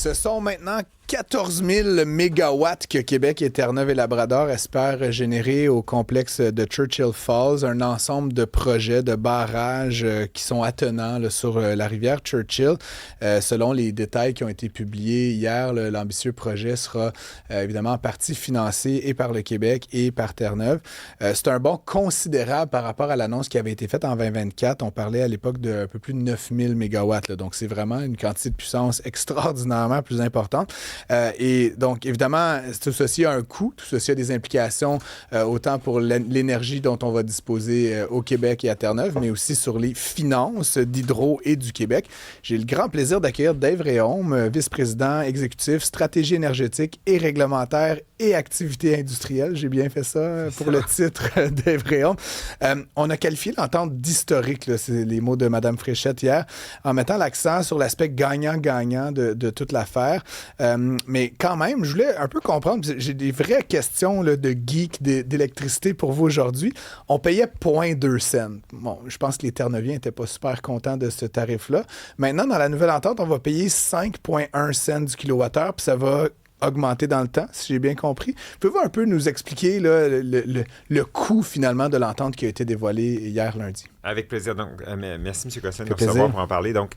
Ce sont maintenant 14 000 mégawatts que Québec et Terre-Neuve et Labrador espèrent générer au complexe de Churchill Falls, un ensemble de projets de barrages qui sont attenants là, sur la rivière Churchill. Selon les détails qui ont été publiés hier, l'ambitieux projet sera évidemment en partie financé et par le Québec et par Terre-Neuve. C'est un bond considérable par rapport à l'annonce qui avait été faite en 2024. On parlait à l'époque d'un peu plus de 9 000 mégawatts. Là. Donc, c'est vraiment une quantité de puissance extraordinairement plus importante. Et donc, évidemment, tout ceci a un coût, tout ceci a des implications autant pour l'énergie dont on va disposer au Québec et à Terre-Neuve, mais aussi sur les finances d'Hydro et du Québec. J'ai le grand plaisir d'accueillir Dave Réaume, vice-président exécutif, stratégie énergétique et réglementaire et activité industrielle. J'ai bien fait ça pour le titre, Dave Réaume. On a qualifié l'entente d'historique, là, c'est les mots de Mme Fréchette hier, en mettant l'accent sur l'aspect gagnant-gagnant de toute l'affaire. Mais quand même, je voulais un peu comprendre, j'ai des vraies questions là, de geek d'électricité pour vous aujourd'hui. On payait 0,2 cents. Bon, je pense que les Terre-Neuviens n'étaient pas super contents de ce tarif-là. Maintenant, dans la nouvelle entente, on va payer 5,1 cents du kilowattheure, puis ça va augmenter dans le temps, si j'ai bien compris. Pouvez-vous un peu nous expliquer là, le coût, finalement, de l'entente qui a été dévoilée hier lundi? Avec plaisir. Donc, merci, M. Gosselin, de nous recevoir pour en parler. Donc,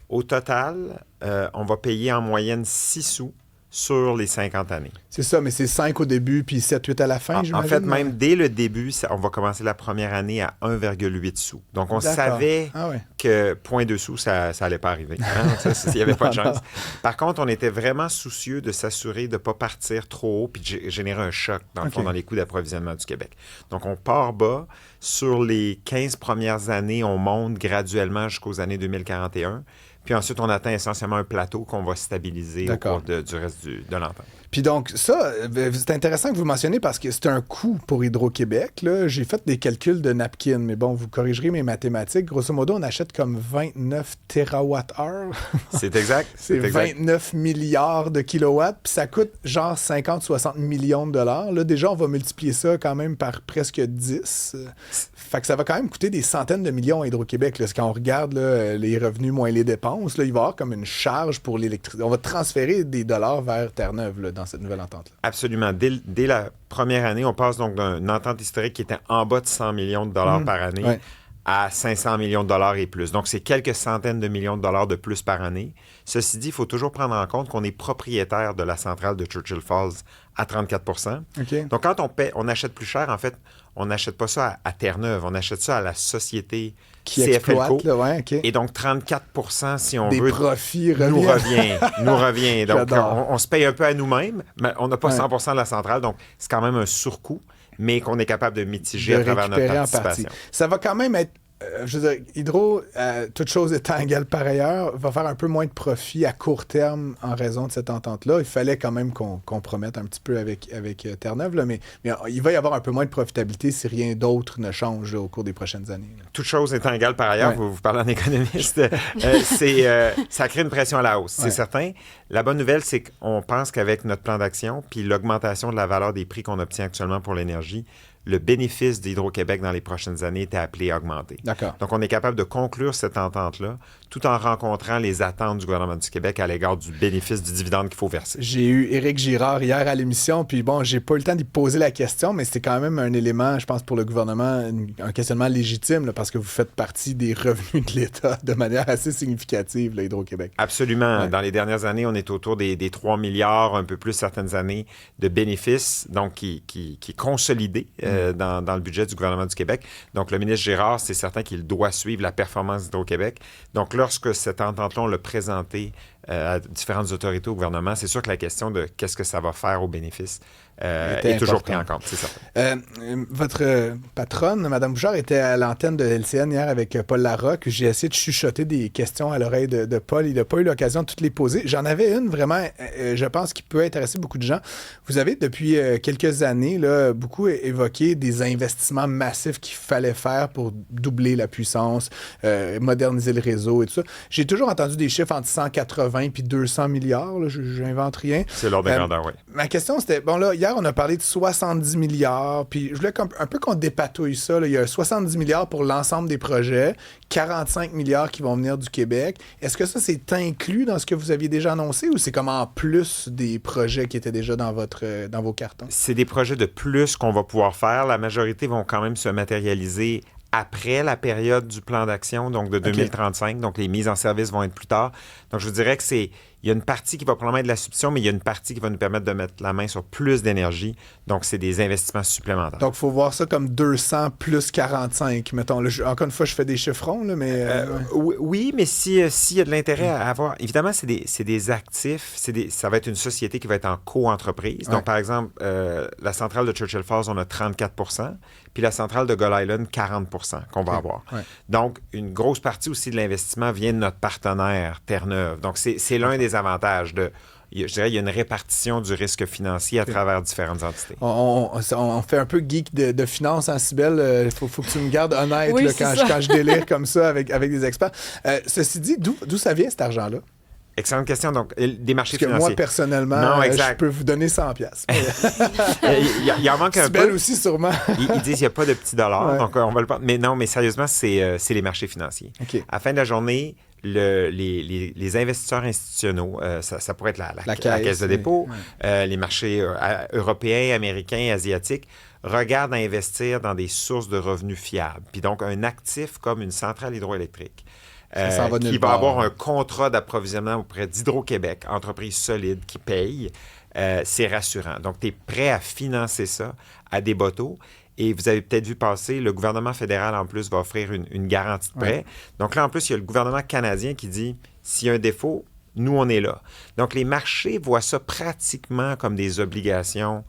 au total, on va payer en moyenne 6 sous sur les 50 années. C'est ça, mais c'est 5 au début, puis 7, 8 à la fin, j'imagine? En fait, même dès le début, on va commencer la première année à 1,8 sous. Donc, on savait que 0,2 sous, ça n'allait pas arriver. Hein? Il n'y avait pas de chance. Par contre, on était vraiment soucieux de s'assurer de ne pas partir trop haut puis de générer un choc, dans le fond, dans les coûts d'approvisionnement du Québec. Donc, on part bas. Sur les 15 premières années, on monte graduellement jusqu'aux années 2041. Puis ensuite, on atteint essentiellement un plateau qu'on va stabiliser au cours du reste de l'entente. Puis donc, ça, c'est intéressant que vous mentionniez parce que c'est un coût pour Hydro-Québec. Là. J'ai fait des calculs de napkin, mais bon, vous corrigerez mes mathématiques. Grosso modo, on achète comme 29 TWh. C'est exact. C'est 29 milliards de kilowatts, puis ça coûte genre 50-60 millions de dollars. Là, déjà, on va multiplier ça quand même par presque 10. Fait que ça va quand même coûter des centaines de millions à Hydro-Québec. Là. Quand on regarde là, les revenus moins les dépenses, là, il va y avoir comme une charge pour l'électricité. On va transférer des dollars vers Terre-Neuve là, dans cette nouvelle entente-là. Absolument. Dès la première année, on passe donc d'une entente historique qui était en bas de 100 millions de dollars par année à 500 millions de dollars et plus. Donc, c'est quelques centaines de millions de dollars de plus par année. Ceci dit, il faut toujours prendre en compte qu'on est propriétaire de la centrale de Churchill Falls à 34 %. Donc, quand on achète plus cher, en fait, on n'achète pas ça à Terre-Neuve, on achète ça à la société qui CFLCO. Là, Et donc, 34 si on des veut, profits nous revient. Donc, on se paye un peu à nous-mêmes, mais on n'a pas 100 de la centrale, donc c'est quand même un surcoût, mais qu'on est capable de mitiger à travers notre participation. Ça va quand même être je veux dire, Hydro, toute chose étant égale par ailleurs, va faire un peu moins de profit à court terme en raison de cette entente-là. Il fallait quand même qu'on compromette un petit peu avec Terre-Neuve, là, mais il va y avoir un peu moins de profitabilité si rien d'autre ne change là, au cours des prochaines années. Là. Toute chose étant égale par ailleurs, vous parlez en économiste, ça crée une pression à la hausse, c'est certain. La bonne nouvelle, c'est qu'on pense qu'avec notre plan d'action puis l'augmentation de la valeur des prix qu'on obtient actuellement pour l'énergie, le bénéfice d'Hydro-Québec dans les prochaines années était appelé à augmenter. D'accord. Donc, on est capable de conclure cette entente-là tout en rencontrant les attentes du gouvernement du Québec à l'égard du bénéfice du dividende qu'il faut verser. J'ai eu Éric Girard hier à l'émission, puis bon, j'ai pas eu le temps d'y poser la question, mais c'était quand même un élément, je pense, pour le gouvernement, un questionnement légitime, là, parce que vous faites partie des revenus de l'État de manière assez significative, là, Hydro-Québec. Absolument. Ouais. Dans les dernières années, on est autour des 3 milliards, un peu plus certaines années, de bénéfices, donc qui est consolidé dans le budget du gouvernement du Québec. Donc, le ministre Girard, c'est certain qu'il doit suivre la performance d'Hydro-Québec. Donc, lorsque cette entente-là, on l'a présentée à différentes autorités au gouvernement, c'est sûr que la question de qu'est-ce que ça va faire aux bénéfices est toujours pris en compte, c'est certain. Votre patronne, Mme Bouchard, était à l'antenne de LCN hier avec Paul Larocque. J'ai essayé de chuchoter des questions à l'oreille de Paul. Il n'a pas eu l'occasion de toutes les poser. J'en avais une vraiment, je pense, qui peut intéresser beaucoup de gens. Vous avez, depuis quelques années, là, beaucoup évoqué des investissements massifs qu'il fallait faire pour doubler la puissance, moderniser le réseau et tout ça. J'ai toujours entendu des chiffres entre 180 80 puis 200 milliards, là, j'invente rien. C'est l'ordre de grandeur, oui. Ma question, c'était, bon là, hier, on a parlé de 70 milliards, puis je voulais un peu qu'on dépatouille ça. Là. Il y a 70 milliards pour l'ensemble des projets, 45 milliards qui vont venir du Québec. Est-ce que ça, c'est inclus dans ce que vous aviez déjà annoncé ou c'est comme en plus des projets qui étaient déjà dans vos cartons? C'est des projets de plus qu'on va pouvoir faire. La majorité vont quand même se matérialiser après la période du plan d'action, donc de 2035. Donc, les mises en service vont être plus tard. Donc, je vous dirais que il y a une partie qui va probablement être de la substitution, mais il y a une partie qui va nous permettre de mettre la main sur plus d'énergie. Donc, c'est des investissements supplémentaires. Donc, il faut voir ça comme 200 plus 45, mettons. Là, encore une fois, je fais des chiffrons, là, mais... Oui, mais s'il y a de l'intérêt à avoir... Évidemment, c'est des actifs. Ça va être une société qui va être en co-entreprise. Donc, par exemple, la centrale de Churchill Falls, on a 34 %, puis la centrale de Gull Island, 40 % qu'on va avoir. Ouais. Donc, une grosse partie aussi de l'investissement vient de notre partenaire Terre-Neuve. Donc, c'est l'un des avantages je dirais, il y a une répartition du risque financier à travers différentes entités. On fait un peu geek de finance en Cybelle. Il faut que tu me gardes honnête là, quand je délire comme ça avec des experts. Ceci dit, d'où ça vient cet argent-là? Excellente question. Donc, des marchés financiers. Parce que moi, personnellement, je peux vous donner 100$. Il en manque un peu. Cybelle aussi, sûrement. Ils disent qu'il n'y a pas de petits dollars, donc on va le prendre. Mais non, mais sérieusement, c'est les marchés financiers. Okay. À la fin de la journée, les investisseurs institutionnels, ça pourrait être la caisse de dépôt, les marchés européens, américains, asiatiques, regardent à investir dans des sources de revenus fiables. Puis donc, un actif comme une centrale hydroélectrique, qui va avoir un contrat d'approvisionnement auprès d'Hydro-Québec, entreprise solide qui paye, c'est rassurant. Donc, tu es prêt à financer ça à des bateaux. Et vous avez peut-être vu passer, le gouvernement fédéral, en plus, va offrir une garantie de prêt. Donc là, en plus, il y a le gouvernement canadien qui dit, s'il y a un défaut, nous, on est là. Donc, les marchés voient ça pratiquement comme des obligations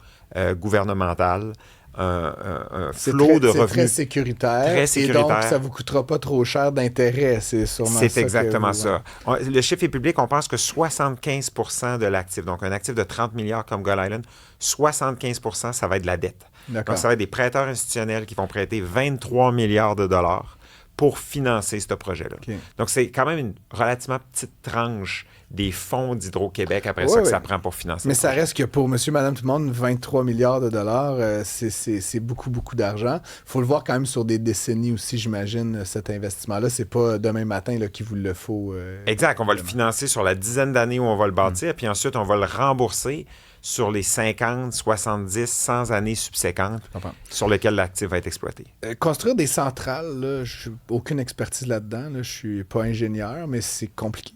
gouvernementales. Un flot de revenus. C'est très sécuritaire. Et donc, ça ne vous coûtera pas trop cher d'intérêt. C'est sûrement ça. C'est exactement ça. Le chiffre est public. On pense que 75 % de l'actif, donc un actif de 30 milliards comme Gull Island, 75 % ça va être de la dette. Donc, ça va être des prêteurs institutionnels qui vont prêter 23 milliards de dollars pour financer ce projet-là. Okay. Donc, c'est quand même une relativement petite tranche des fonds d'Hydro-Québec après ça que ça prend pour financer. Mais ça reste que pour monsieur, madame, tout le monde, 23 milliards de dollars, c'est beaucoup, beaucoup d'argent. Il faut le voir quand même sur des décennies aussi, j'imagine, cet investissement-là. C'est pas demain matin là, qu'il vous le faut. Exact. On va le financer sur la dizaine d'années où on va le bâtir, puis ensuite, on va le rembourser sur les 50, 70, 100 années subséquentes sur lesquelles l'actif va être exploité. Construire des centrales, je n'ai aucune expertise là-dedans. Je ne suis pas ingénieur, mais c'est compliqué.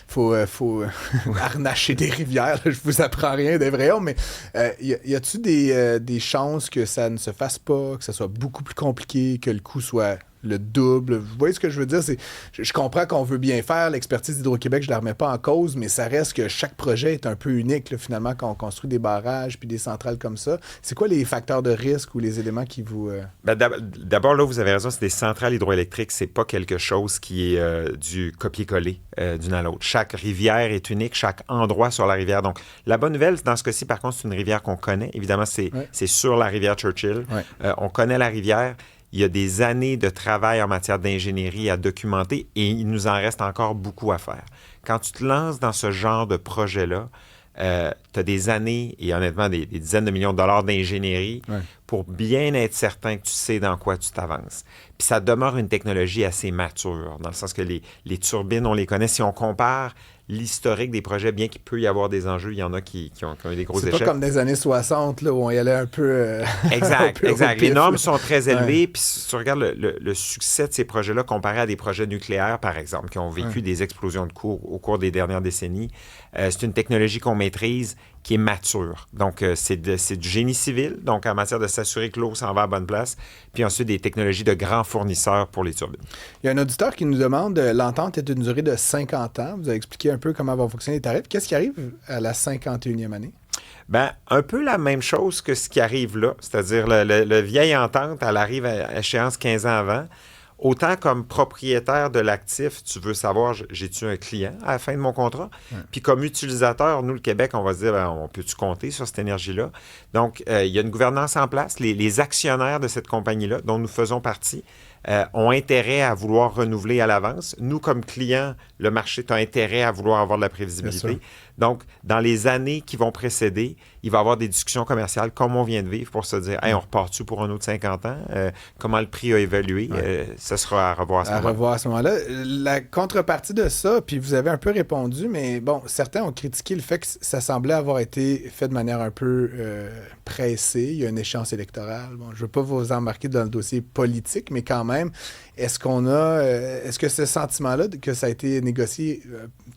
faut harnacher des rivières. Je vous apprends rien des vrais hommes, mais y a-t-il des chances que ça ne se fasse pas, que ça soit beaucoup plus compliqué, que le coût soit le double? Vous voyez ce que je veux dire? Je comprends qu'on veut bien faire. L'expertise d'Hydro-Québec, je ne la remets pas en cause, mais ça reste que chaque projet est un peu unique, là, finalement, quand on construit des barrages puis des centrales comme ça. C'est quoi les facteurs de risque ou les éléments qui vous... D'abord, là, vous avez raison, c'est des centrales hydroélectriques. C'est pas quelque chose qui est du copier-coller d'une à l'autre. Chaque rivière est unique, chaque endroit sur la rivière. Donc, la bonne nouvelle, dans ce cas-ci, par contre, c'est une rivière qu'on connaît. Évidemment, c'est sur la rivière Churchill. On connaît la rivière. Il y a des années de travail en matière d'ingénierie à documenter et il nous en reste encore beaucoup à faire. Quand tu te lances dans ce genre de projet-là, tu as des années et honnêtement des dizaines de millions de dollars d'ingénierie pour bien être certain que tu sais dans quoi tu t'avances. Puis ça demeure une technologie assez mature, dans le sens que les turbines, on les connaît. Si on compare l'historique des projets, bien qu'il peut y avoir des enjeux, il y en a qui ont eu des gros échecs. C'est pas comme des années 60, là, où on y allait un peu... Exact. Les normes sont très élevées, puis si tu regardes le succès de ces projets-là comparé à des projets nucléaires, par exemple, qui ont vécu des explosions de cours au cours des dernières décennies, c'est une technologie qu'on maîtrise, qui est mature. Donc, c'est du génie civil, donc en matière de s'assurer que l'eau s'en va à la bonne place, puis ensuite des technologies de grands fournisseurs pour les turbines. Il y a un auditeur qui nous demande, l'entente est d'une durée de 50 ans. Vous avez expliqué un peu comment vont fonctionner les tarifs. Qu'est-ce qui arrive à la 51e année? Bien, un peu la même chose que ce qui arrive là, c'est-à-dire le vieille entente, elle arrive à échéance 15 ans avant. Autant comme propriétaire de l'actif, tu veux savoir, j'ai-tu un client à la fin de mon contrat? Puis comme utilisateur, nous, le Québec, on va se dire, on peut-tu compter sur cette énergie-là? Donc, il y a une gouvernance en place. Les actionnaires de cette compagnie-là, dont nous faisons partie, ont intérêt à vouloir renouveler à l'avance. Nous, comme clients, le marché a intérêt à vouloir avoir de la prévisibilité. Donc, dans les années qui vont précéder, il va y avoir des discussions commerciales comme on vient de vivre pour se dire, hey, on repart-tu pour un autre 50 ans? Comment le prix a évolué? Ce sera à revoir à ce moment-là. À revoir à ce moment-là. La contrepartie de ça, puis vous avez un peu répondu, mais bon, certains ont critiqué le fait que ça semblait avoir été fait de manière un peu pressée. Il y a une échéance électorale. Bon, je ne veux pas vous embarquer dans le dossier politique, mais quand même, est-ce que ce sentiment-là, que ça a été négocié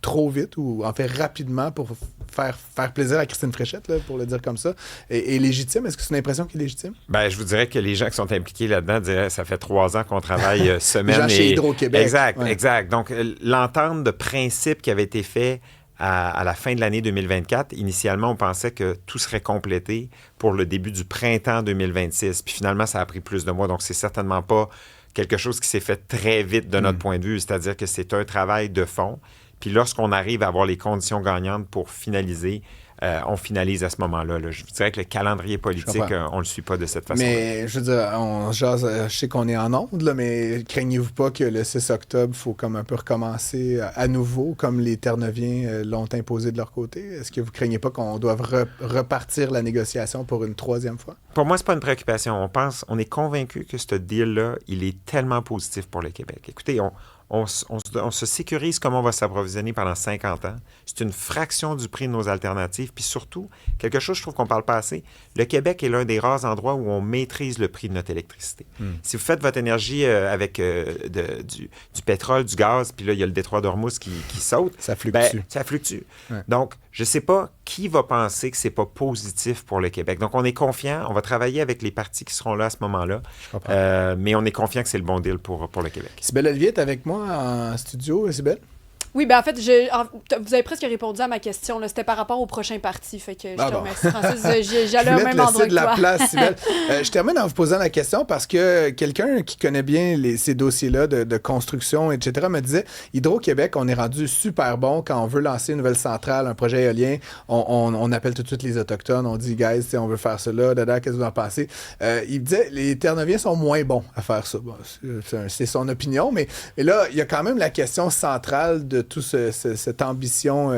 trop vite ou en fait rapidement pour faire plaisir à Christine Fréchette, là, pour le dire comme ça, est légitime? Est-ce que c'est une impression qui est légitime? Bien, je vous dirais que les gens qui sont impliqués là-dedans diraient ça fait 3 ans qu'on travaille semaine. Les gens chez Hydro-Québec. Exact. Donc, l'entente de principe qui avait été faite à la fin de l'année 2024, initialement, on pensait que tout serait complété pour le début du printemps 2026. Puis finalement, ça a pris plus de mois. Donc, c'est certainement pas quelque chose qui s'est fait très vite de notre point de vue. C'est-à-dire que c'est un travail de fond. Puis lorsqu'on arrive à avoir les conditions gagnantes pour finaliser, on finalise à ce moment-là. Là. Je vous dirais que le calendrier politique, on ne le suit pas de cette façon-là. Mais je veux dire, je sais qu'on est en onde, là, mais craignez-vous pas que le 6 octobre, il faut comme un peu recommencer à nouveau, comme les Terre-Neuviens l'ont imposé de leur côté? Est-ce que vous craignez pas qu'on doive repartir la négociation pour une 3e fois? Pour moi, c'est pas une préoccupation. On est convaincu que ce deal-là, il est tellement positif pour le Québec. Écoutez, on se sécurise comment on va s'approvisionner pendant 50 ans. C'est une fraction du prix de nos alternatives. Puis surtout, quelque chose, je trouve qu'on ne parle pas assez, le Québec est l'un des rares endroits où on maîtrise le prix de notre électricité. Si vous faites votre énergie avec du pétrole, du gaz, puis là, il y a le détroit d'Ormuz qui saute. Ça fluctue. Ça fluctue. Ouais. Donc, je ne sais pas qui va penser que ce n'est pas positif pour le Québec. Donc, on est confiant. On va travailler avec les partis qui seront là à ce moment-là. Mais on est confiant que c'est le bon deal pour le Québec. Cybèle Olivier est avec moi en studio. Cybèle? Oui, bien en fait, vous avez presque répondu à ma question. Là. C'était par rapport au prochain parti. Fait que je te remercie, Francis. J'allais au même endroit que toi. Place, je termine en vous posant la question parce que quelqu'un qui connaît bien ces dossiers-là de construction, etc., me disait, Hydro-Québec, on est rendu super bon quand on veut lancer une nouvelle centrale, un projet éolien. On appelle tout de suite les Autochtones. On dit, guys, on veut faire ça là. Qu'est-ce que vous en pensez? Il me disait, les Terre-Neuviens sont moins bons à faire ça. Bon, c'est son opinion, mais là, il y a quand même la question centrale de toute cette ambition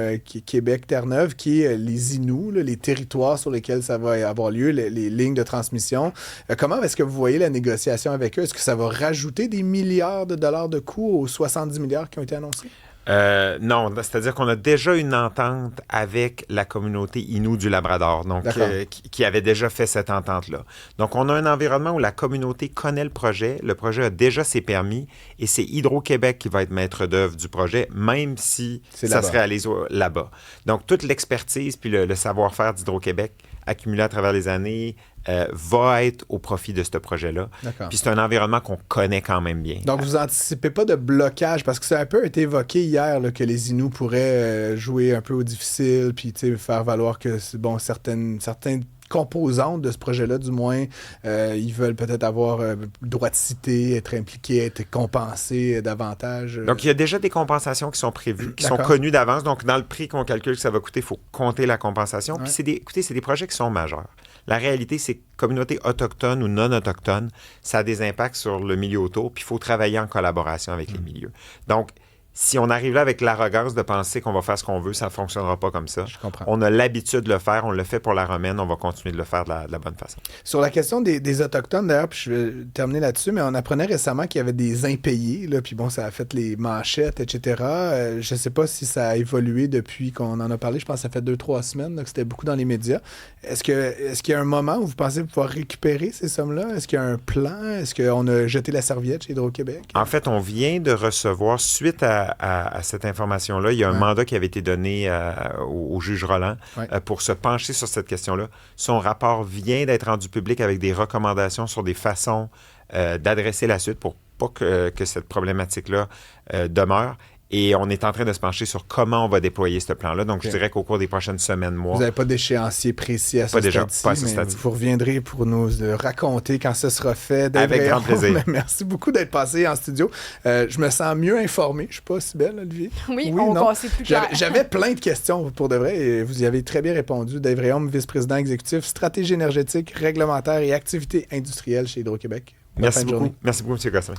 Québec-Terre-Neuve qui est les Inuits, les territoires sur lesquels ça va avoir lieu, les lignes de transmission. Comment est-ce que vous voyez la négociation avec eux? Est-ce que ça va rajouter des milliards de dollars de coûts aux 70 milliards qui ont été annoncés? Non, c'est-à-dire qu'on a déjà une entente avec la communauté Innu du Labrador, donc qui avait déjà fait cette entente-là. Donc, on a un environnement où la communauté connaît le projet a déjà ses permis et c'est Hydro-Québec qui va être maître d'œuvre du projet, même si ça se réalise là-bas. Donc, toute l'expertise puis le savoir-faire d'Hydro-Québec accumulé à travers les années va être au profit de ce projet-là. Puis c'est un environnement qu'on connaît quand même bien. Donc, vous n'anticipez pas de blocage, parce que ça a un peu été évoqué hier là, que les Inuits pourraient jouer un peu au difficile, puis faire valoir que certaines composantes de ce projet-là, du moins, ils veulent peut-être avoir le droit de citer, être impliqués, être compensés davantage. Donc, il y a déjà des compensations qui sont prévues, qui sont connues d'avance. Donc, dans le prix qu'on calcule que ça va coûter, il faut compter la compensation. Puis, c'est des projets qui sont majeurs. La réalité, c'est que communauté autochtone ou non autochtone, ça a des impacts sur le milieu autour, puis il faut travailler en collaboration avec les milieux. Donc, si on arrive là avec l'arrogance de penser qu'on va faire ce qu'on veut, ça ne fonctionnera pas comme ça. Je comprends. On a l'habitude de le faire, on le fait pour la Romaine, on va continuer de le faire de la bonne façon. Sur la question des Autochtones, d'ailleurs, puis je vais terminer là-dessus, mais on apprenait récemment qu'il y avait des impayés, là, puis bon, ça a fait les manchettes, etc. Je ne sais pas si ça a évolué depuis qu'on en a parlé. Je pense que ça fait 2-3 semaines là, que c'était beaucoup dans les médias. Est-ce qu'il y a un moment où vous pensez pouvoir récupérer ces sommes-là? Est-ce qu'il y a un plan? Est-ce qu'on a jeté la serviette chez Hydro-Québec? En fait, on vient de recevoir, suite à cette information-là, il y a un mandat qui avait été donné au juge Roland pour se pencher sur cette question-là. Son rapport vient d'être rendu public avec des recommandations sur des façons d'adresser la suite pour pas que cette problématique-là demeure. Et on est en train de se pencher sur comment on va déployer ce plan-là. Donc, je dirais qu'au cours des prochaines semaines, mois... Vous n'avez pas d'échéancier précis à ce stade-ci, mais vous reviendrez pour nous raconter quand ce sera fait. Avec grand plaisir. Merci beaucoup d'être passé en studio. Je me sens mieux informé. Je ne suis pas si belle, Olivier. Oui, on va passer plus clair. J'avais plein de questions pour de vrai et vous y avez très bien répondu. Dave Réaume, vice-président exécutif, stratégie énergétique, réglementaire et activités industrielles chez Hydro-Québec. Merci beaucoup. Merci beaucoup, M. Gosselin.